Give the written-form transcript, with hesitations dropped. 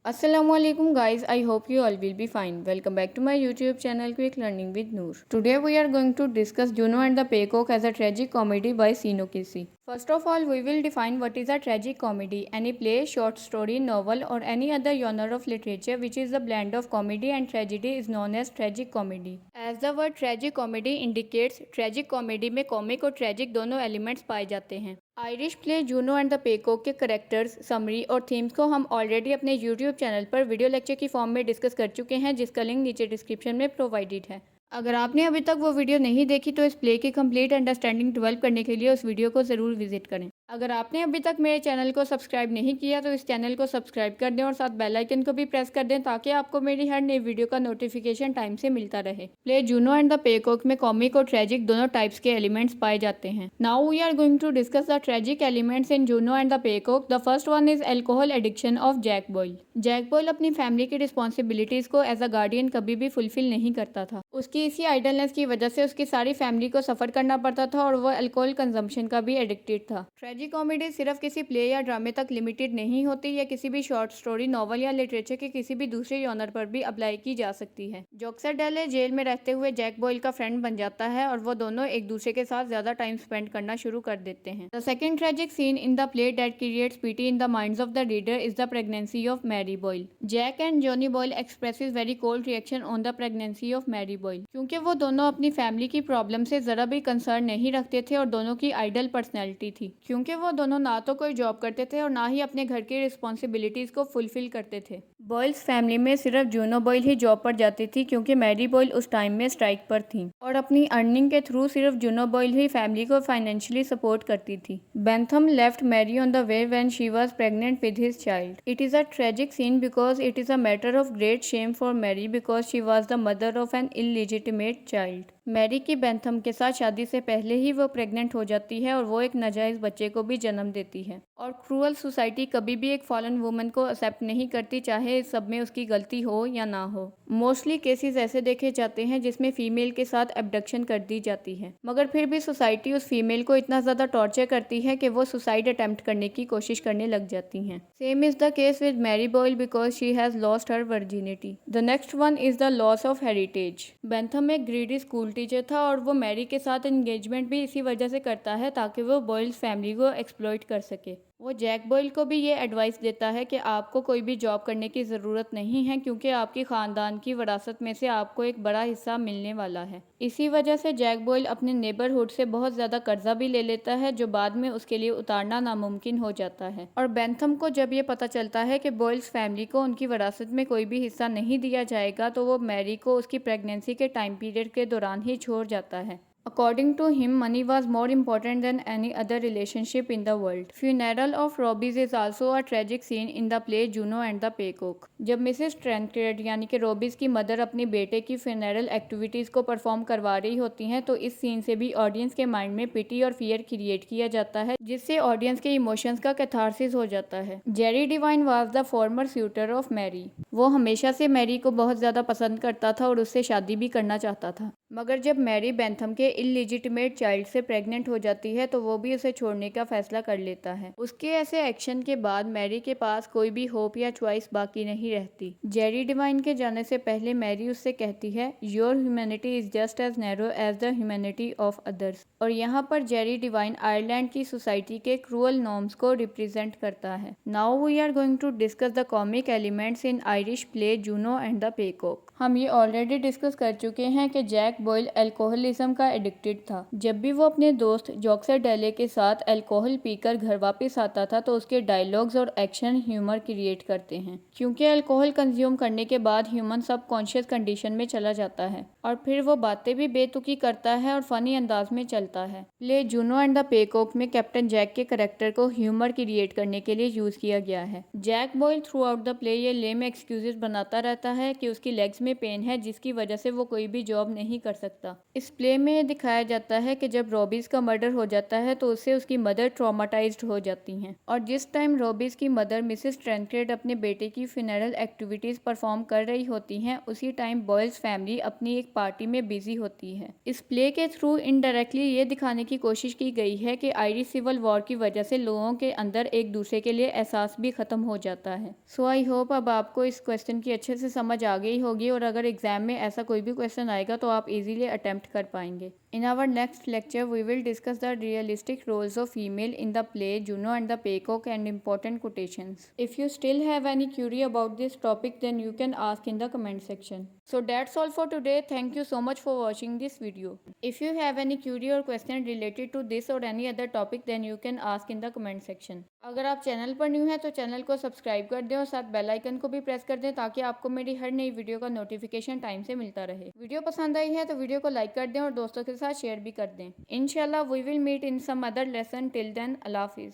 Assalamualaikum guys, I hope you all will be fine. Welcome back to my YouTube channel Quick Learning with Noor. Today we are going to discuss Juno and the Peacock as a tragic comedy by Sino Kisi. First of all, we will define what is a tragic comedy. Any play, short story, novel or any other genre of literature which is a blend of comedy and tragedy is known as tragic comedy. As the word tragic comedy indicates, tragic comedy में comic और tragic दोनों elements पाए जाते हैं। Irish play Juno and the Peacock के characters, summary और themes को हम ऑलरेडी अपने यूट्यूब चैनल पर वीडियो लेक्चर की फॉर्म में डिस्कस कर चुके हैं, जिसका लिंक नीचे डिस्क्रिप्शन में प्रोवाइडेड है। अगर आपने अभी तक वो वीडियो नहीं देखी तो इस प्ले की कंप्लीट अंडरस्टैंडिंग डेवलप करने के लिए उस वीडियो को ज़रूर विजिट करें। अगर आपने अभी तक मेरे चैनल को सब्सक्राइब नहीं किया तो इस चैनल को सब्सक्राइब कर दें और साथ बेल आइकन को भी प्रेस कर दें ताकि आपको मेरी हर नई वीडियो का नोटिफिकेशन टाइम से मिलता रहे। Play Juno and the Peacock में कॉमिक और ट्रेजिक दोनों टाइप्स के एलिमेंट्स पाए जाते हैं। Now we are going to discuss the tragic elements in Juno and the Peacock. The first one is alcohol addiction of Jack Boyle. Jack Boyle अपनी family की responsibilities को as a guardian कभी भी fulfil नहीं करता था। उसकी इसी आइडलनेस की वजह से उसकी सारी फैमिली को सफर करना पड़ता था और वो अल्कोहल कंजम्पशन का भी एडिक्टेड था। ट्रेजिक कॉमेडी सिर्फ किसी प्ले या ड्रामे तक लिमिटेड नहीं होती, या किसी भी शॉर्ट स्टोरी, नॉवल या लिटरेचर के किसी भी दूसरे जॉनर पर भी अप्लाई की जा सकती है। जॉक्सर डेले जेल में रहते हुए जैक बॉयल का फ्रेंड बन जाता है और वो दोनों एक दूसरे के साथ ज्यादा टाइम स्पेंड करना शुरू कर देते हैं। The second tragic seen in the play that creates pity in the minds of the reader is the pregnancy of Mary Boyle. Jack and Johnny Boyle expresses very cold reaction on the pregnancy of Mary Boyle. क्योंकि वो दोनों अपनी family की problem से जरा भी concern नहीं रखते थे और दोनों की आइडल पर्सनैलिटी थी। क्योंकि वो दोनों ना तो कोई जॉब करते थे और ना ही अपने घर की रिस्पॉन्सिबिलिटीज को फुलफिल करते थे। बॉयल्स फैमिली में सिर्फ जूनो बॉयल ही जॉब पर जाती थी क्योंकि मैरी बॉयल उस टाइम में स्ट्राइक पर थी और अपनी अर्निंग के थ्रू सिर्फ जूनो बॉयल ही फैमिली को फाइनेंशियली सपोर्ट करती थी। Bentham left Mary on the way when she was pregnant with his child. It is a tragic scene because it is a matter of great shame for Mary because she was the mother of an illegitimate child. Mary की Bentham के साथ शादी से पहले ही वो pregnant हो जाती है और वो एक नाजायज़ बच्चे को भी जन्म देती है। और क्रूअल सोसाइटी कभी भी एक फॉलन वुमन को एक्सेप्ट नहीं करती, चाहे इस सब में उसकी गलती हो या ना हो। मोस्टली केसेस ऐसे देखे जाते हैं जिसमें फीमेल के साथ एब्डक्शन कर दी जाती है, मगर फिर भी सोसाइटी उस फीमेल को इतना ज़्यादा टॉर्चर करती है कि वो सुसाइड अटेम्प्ट करने की कोशिश करने लग जाती हैं। Same is the case with Mary Boyle because she has lost her virginity. The next one is the loss of heritage. Bentham एक ग्रीडी स्कूल टीचर था और वो मैरी के साथ एंगेजमेंट भी इसी वजह से करता है ताकि वो बॉयल्स फैमिली को एक्सप्लॉइट कर सके। वो जैक बॉयल को भी ये एडवाइस देता है कि आपको कोई भी जॉब करने की ज़रूरत नहीं है क्योंकि आपकी ख़ानदान की विरासत में से आपको एक बड़ा हिस्सा मिलने वाला है। इसी वजह से जैक बॉयल अपने नेबरहुड से बहुत ज़्यादा कर्जा भी ले लेता है जो बाद में उसके लिए उतारना नामुमकिन हो जाता है। और बेंथम को जब ये पता चलता है कि बॉयल्स फैमिली को उनकी विरासत में कोई भी हिस्सा नहीं दिया जाएगा तो वो मैरी को उसकी प्रेगनेंसी के टाइम पीरियड के दौरान ही छोड़ जाता है। According to him, money was more important than any other relationship in the world. Funeral of Robbie's is also a tragic scene in the play Juno and the Peacock. जब Mrs ट्रेंक्रेड यानी कि रॉबीज की mother अपने बेटे की funeral activities को perform करवा रही होती हैं तो इस सीन से भी ऑडियंस के माइंड में पिटी और फियर क्रिएट किया जाता है, जिससे ऑडियंस के इमोशंस का कैथारसिस हो जाता है। Jerry Devine was the former suitor of Mary. वो हमेशा से मैरी को बहुत ज़्यादा पसंद करता था और उससे शादी भी करना चाहता था, मगर जब मैरी बेंथम के इललेजिटिमेट चाइल्ड से प्रेग्नेंट हो जाती है तो वो भी उसे छोड़ने का फैसला कर लेता है। उसके ऐसे एक्शन के बाद मैरी के पास कोई भी होप या चॉइस बाकी नहीं रहती। जेरी डिवाइन के जाने से पहले मैरी उससे कहती है, your humanity is just as narrow as the humanity of others. और यहाँ पर जेरी डिवाइन आयरलैंड की सोसाइटी के क्रूअल नॉर्म्स को रिप्रेजेंट करता है। Now we are going to discuss the comic elements in Irish play Juno and the Peacock. हम ये ऑलरेडी डिस्कस कर चुके हैं कि जैक बॉयल अल्कोहलिज्म का एडिक्टेड था। जब भी वो अपने दोस्त जॉक्सर डेले के साथ अल्कोहल पीकर घर वापस आता था तो उसके डायलॉग्स और एक्शन ह्यूमर क्रिएट करते हैं, क्योंकि अल्कोहल कंज्यूम करने के बाद ह्यूमन सबकॉन्शियस कंडीशन में चला जाता है और फिर वो बातें भी बेतुकी करता है और फनी अंदाज में चलता है। Play Juno and the Peacock में कैप्टन जैक के करैक्टर को ह्यूमर क्रिएट करने के लिए यूज किया गया है। Jack Boyle throughout the play ये लेम एक्सक्यूजेस बनाता रहता है कि उसकी लेग्स में पेन है जिसकी वजह से वो कोई भी जॉब नहीं कर सकता। इस प्ले में दिखाया जाता है कि जब रॉबीज का मर्डर हो जाता है तो उससे उसकी मदर ट्रॉमाटाइज्ड हो जाती हैं, और जिस टाइम रॉबीज की मदर मिसेस ट्रेंक्रेड अपने बेटे की फ्यूनरल एक्टिविटीज परफॉर्म कर रही होती हैं, उसी टाइम बॉयल्स फैमिली अपनी एक पार्टी में बिजी होती है। इस प्ले के थ्रू इनडायरेक्टली ये दिखाने की कोशिश की गई है कि आयरिश सिविल वॉर की वजह से लोगों के अंदर एक दूसरे के लिए एहसास भी खत्म हो जाता है। सो आई होप अब आपको इस क्वेश्चन की अच्छे से समझ आ गई होगी, और अगर एग्जाम में ऐसा कोई भी क्वेश्चन आएगा तो आप इजीली अटेम्प्ट कर पाएंगे। In our next lecture, we will discuss the realistic roles of female in the play Juno and the Peacock and important quotations. If you still have any query about this topic, then you can ask in the comment section. So that's all for today. Thank you so much for watching this video. If you have any query or question related to this or any other topic, then you can ask in the comment section. अगर आप channel पर new हैं तो channel को subscribe कर दें और साथ बेल आइकन को भी प्रेस कर दें ताकि आपको मेरी हर नई वीडियो का नोटिफिकेशन टाइम से मिलता रहे। वीडियो पसंद आई है तो वीडियो को लाइक कर दें और दोस्तों के साथ शेयर भी कर दें। इंशाल्लाह we will meet in some other lesson. Till then अल्लाह हाफिज़।